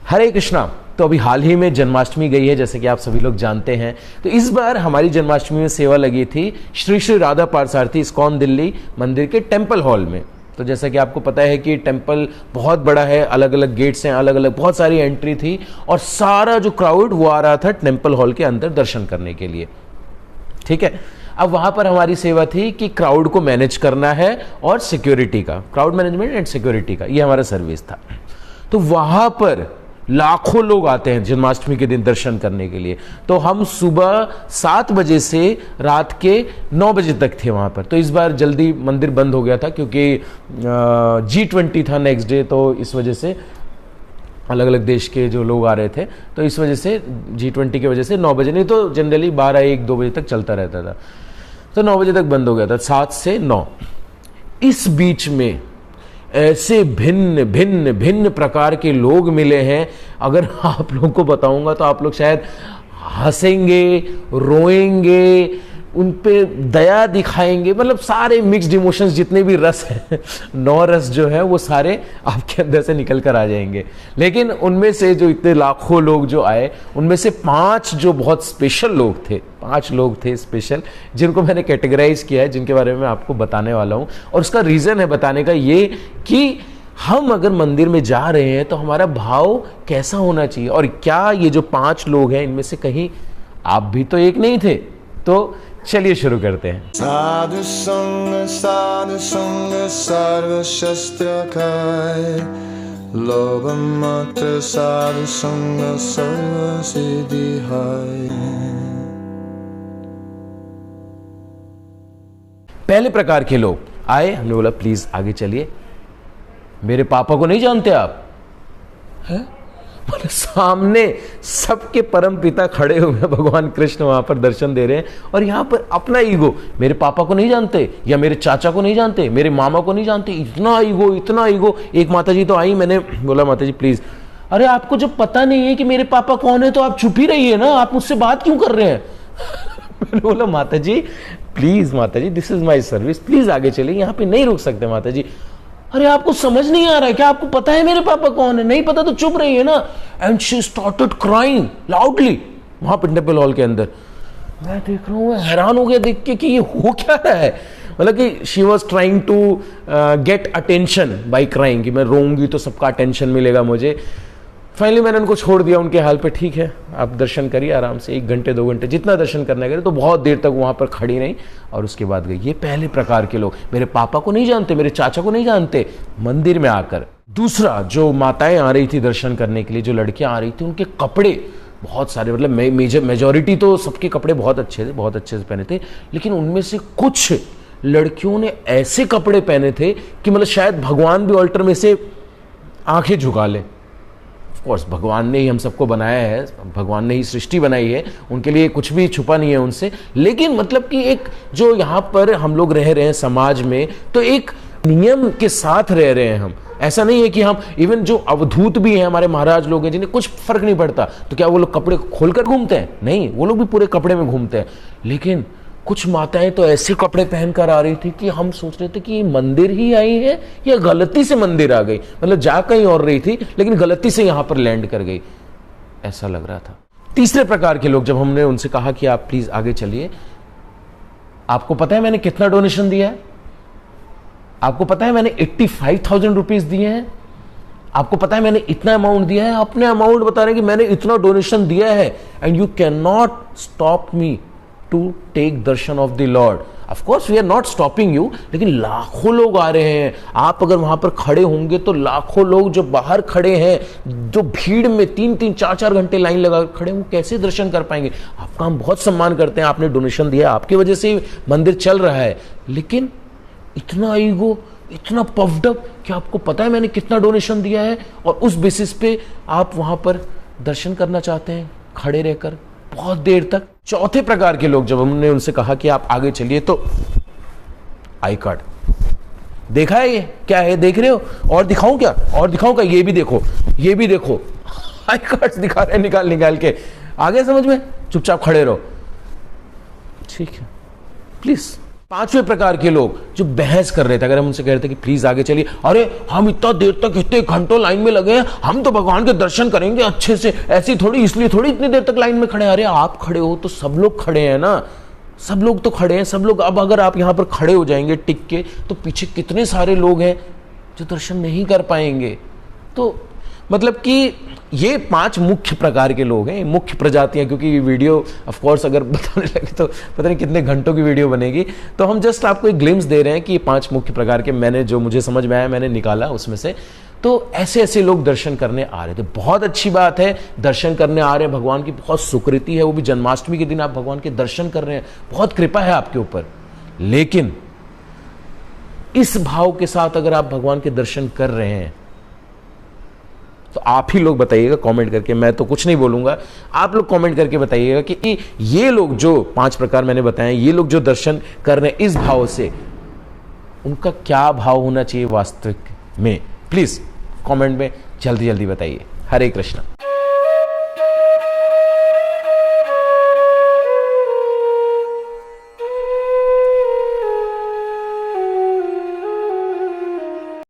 हरे कृष्णा। तो अभी हाल ही में जन्माष्टमी गई है, जैसे कि आप सभी लोग जानते हैं। तो इस बार हमारी जन्माष्टमी में सेवा लगी थी श्री श्री राधा पार्थसारथी इस्कॉन दिल्ली मंदिर के टेम्पल हॉल में। तो जैसा कि आपको पता है कि टेम्पल बहुत बड़ा है, अलग अलग गेट्स हैं, अलग अलग बहुत सारी एंट्री थी और सारा जो क्राउड वो आ रहा था टेम्पल हॉल के अंदर दर्शन करने के लिए। ठीक है, अब वहां पर हमारी सेवा थी कि क्राउड को मैनेज करना है और सिक्योरिटी का, क्राउड मैनेजमेंट एंड सिक्योरिटी का, ये हमारा सर्विस था। तो वहां पर लाखों लोग आते हैं जन्माष्टमी के दिन दर्शन करने के लिए। तो हम सुबह 7 बजे से रात के 9 बजे तक थे वहाँ पर। तो इस बार जल्दी मंदिर बंद हो गया था क्योंकि G20 था नेक्स्ट डे, तो इस वजह से अलग अलग देश के जो लोग आ रहे थे, तो इस वजह से G20 की वजह से 9 बजे, नहीं तो जनरली 12, 1, 2 बजे तक चलता रहता था। तो 9 बजे तक बंद हो गया था, 7 से 9। इस बीच में ऐसे भिन्न भिन्न भिन्न प्रकार के लोग मिले हैं, अगर आप लोगों को बताऊंगा तो आप लोग शायद हंसेंगे, रोएंगे, उन पे दया दिखाएंगे। मतलब सारे मिक्स्ड इमोशंस, जितने भी रस हैं, 9 रस जो है वो सारे आपके अंदर से निकल कर आ जाएंगे। लेकिन उनमें से जो इतने लाखों लोग जो आए, उनमें से 5 जो बहुत स्पेशल लोग थे, 5 लोग थे स्पेशल, जिनको मैंने कैटेगराइज किया है, जिनके बारे में मैं आपको बताने वाला हूं। और उसका रीजन है बताने का ये कि हम अगर मंदिर में जा रहे हैं तो हमारा भाव कैसा होना चाहिए। और क्या ये जो 5 लोग हैं, इनमें से कहीं आप भी तो एक नहीं थे? तो चलिए शुरू करते हैं। साधु संग सर्व शस्त्र काय, लोभ मत साधु संग सर्व सिद्धि है। पहले प्रकार के लोग आए, हमने बोला प्लीज आगे चलिए। मेरे पापा को नहीं जानते आप? हैं? मतलब सामने सबके परम पिता खड़े हुए हैं, भगवान कृष्ण वहां पर दर्शन दे रहे हैं, और यहां पर अपना ईगो, मेरे पापा को नहीं जानते या मेरे चाचा को नहीं जानते, मेरे मामा को नहीं जानते, इतना ईगो, इतना ईगो। एक माताजी तो आई, मैंने बोला माताजी प्लीज, अरे आपको जब पता नहीं है कि मेरे पापा कौन है तो आप चुप ही रहिए ना, आप मुझसे बात क्यों कर रहे हैं? मैंने बोला माताजी प्लीज, माताजी this is my service, please आगे चलिए, यहाँ पे नहीं रुक सकते माताजी। अरे आपको समझ नहीं आ रहा है क्या? आपको पता है मेरे पापा कौन है? नहीं पता तो चुप रही है ना। And she started crying loudly वहां पर टेम्पल हॉल के अंदर। मैं देख रहा हूँ, हैरान हो गया देख के कि ये हो क्या रहा है। मतलब कि she was trying to get attention by crying, कि मैं रोऊंगी तो सबका अटेंशन मिलेगा मुझे। फाइनली मैंने उनको छोड़ दिया उनके हाल पे, ठीक है आप दर्शन करिए आराम से, 1 घंटे 2 घंटे जितना दर्शन करना करे। तो बहुत देर तक वहां पर खड़ी रही और उसके बाद गई। ये पहले प्रकार के लोग, मेरे पापा को नहीं जानते, मेरे चाचा को नहीं जानते, मंदिर में आकर। दूसरा, जो माताएं आ रही थी दर्शन करने के लिए, जो लड़कियां आ रही थी, उनके कपड़े बहुत सारे, मतलब मेजॉरिटी तो सबके कपड़े बहुत अच्छे थे, बहुत अच्छे से पहने थे, लेकिन उनमें से कुछ लड़कियों ने ऐसे कपड़े पहने थे कि मतलब शायद भगवान भी ऑल्टर में से आंखें झुका ले। ऑफकोर्स भगवान ने ही हम सबको बनाया है, भगवान ने ही सृष्टि बनाई है, उनके लिए कुछ भी छुपा नहीं है उनसे। लेकिन मतलब कि एक जो यहाँ पर हम लोग रह रहे हैं समाज में, तो एक नियम के साथ रह रहे हैं हम। ऐसा नहीं है कि हम, इवन जो अवधूत भी हैं, हमारे महाराज लोग हैं जिन्हें कुछ फर्क नहीं पड़ता, तो क्या वो लोग कपड़े खोलकर घूमते हैं? नहीं, वो लोग भी पूरे कपड़े में घूमते हैं। लेकिन कुछ माताएं तो ऐसे कपड़े पहनकर आ रही थी कि हम सोच रहे थे कि ये मंदिर ही आई है या गलती से मंदिर आ गई। मतलब जा कहीं और रही थी लेकिन गलती से यहां पर लैंड कर गई, ऐसा लग रहा था। तीसरे प्रकार के लोग, जब हमने उनसे कहा कि आप प्लीज आगे चलिए, आपको पता है मैंने कितना डोनेशन दिया है? आपको पता है मैंने 85,000 रुपीज दिए हैं? आपको पता है मैंने इतना अमाउंट दिया है? अपने अमाउंट बता रहे हैं कि मैंने इतना डोनेशन दिया है, and you can not stop me to take darshan of the lord. Of course we are not stopping you, लेकिन लाखों लोग आ रहे हैं। आप अगर वहां पर खड़े होंगे तो लाखों लोग जो बाहर खड़े हैं, जो भीड़ में 3-3, 4-4 घंटे लाइन लगा खड़े, वो कैसे दर्शन कर पाएंगे? आपका हम बहुत सम्मान करते हैं, आपने डोनेशन दिया, आपकी वजह से मंदिर चल रहा है। लेकिन इतना ईगो, इतना पफ्ड अप कि आपको पता है मैंने कितना डोनेशन दिया है, और उस बेसिस पे आप वहां पर दर्शन करना चाहते हैं खड़े रहकर बहुत देर तक। चौथे प्रकार के लोग, जब हमने उनसे कहा कि आप आगे चलिए, तो आई कार्ड देखा है, ये क्या है देख रहे हो? और दिखाऊं क्या? और दिखाऊं क्या? ये भी देखो, ये भी देखो, आई कार्ड दिखा रहे हैं निकाल निकाल के। आगे समझ में? चुपचाप खड़े रहो, ठीक है प्लीज। पांचवें प्रकार के लोग जो बहस कर रहे थे, अगर हम उनसे कह रहे थे कि प्लीज आगे चलिए, अरे हम इतना देर तक इतने घंटों लाइन में लगे हैं, हम तो भगवान के दर्शन करेंगे अच्छे से, ऐसी थोड़ी, इसलिए थोड़ी इतनी देर तक लाइन में खड़े हैं। अरे आप खड़े हो तो सब लोग खड़े हैं ना, सब लोग तो खड़े हैं, सब लोग। अब अगर आप यहां पर खड़े हो जाएंगे टिक के, तो पीछे कितने सारे लोग हैं जो दर्शन नहीं कर पाएंगे। तो मतलब कि ये 5 मुख्य प्रकार के लोग हैं, मुख्य प्रजातियां, क्योंकि ये वीडियो ऑफ कोर्स अगर बताने लगे तो पता नहीं कितने घंटों की वीडियो बनेगी। तो हम जस्ट आपको एक ग्लिम्स दे रहे हैं कि ये 5 मुख्य प्रकार के, मैंने जो मुझे समझ में आया मैंने निकाला उसमें से। तो ऐसे ऐसे लोग दर्शन करने आ रहे थे। बहुत अच्छी बात है, दर्शन करने आ रहे हैं, भगवान की बहुत सुकृति है, वो भी जन्माष्टमी के दिन आप भगवान के दर्शन कर रहे हैं, बहुत कृपा है आपके ऊपर। लेकिन इस भाव के साथ अगर आप भगवान के दर्शन कर रहे हैं तो आप ही लोग बताइएगा कमेंट करके, मैं तो कुछ नहीं बोलूंगा, आप लोग कमेंट करके बताइएगा कि ये लोग जो 5 प्रकार मैंने बताए, ये लोग जो दर्शन कर रहे हैं इस भाव से, उनका क्या भाव होना चाहिए वास्तविक में। प्लीज कमेंट में जल्दी जल्दी बताइए। हरे कृष्णा।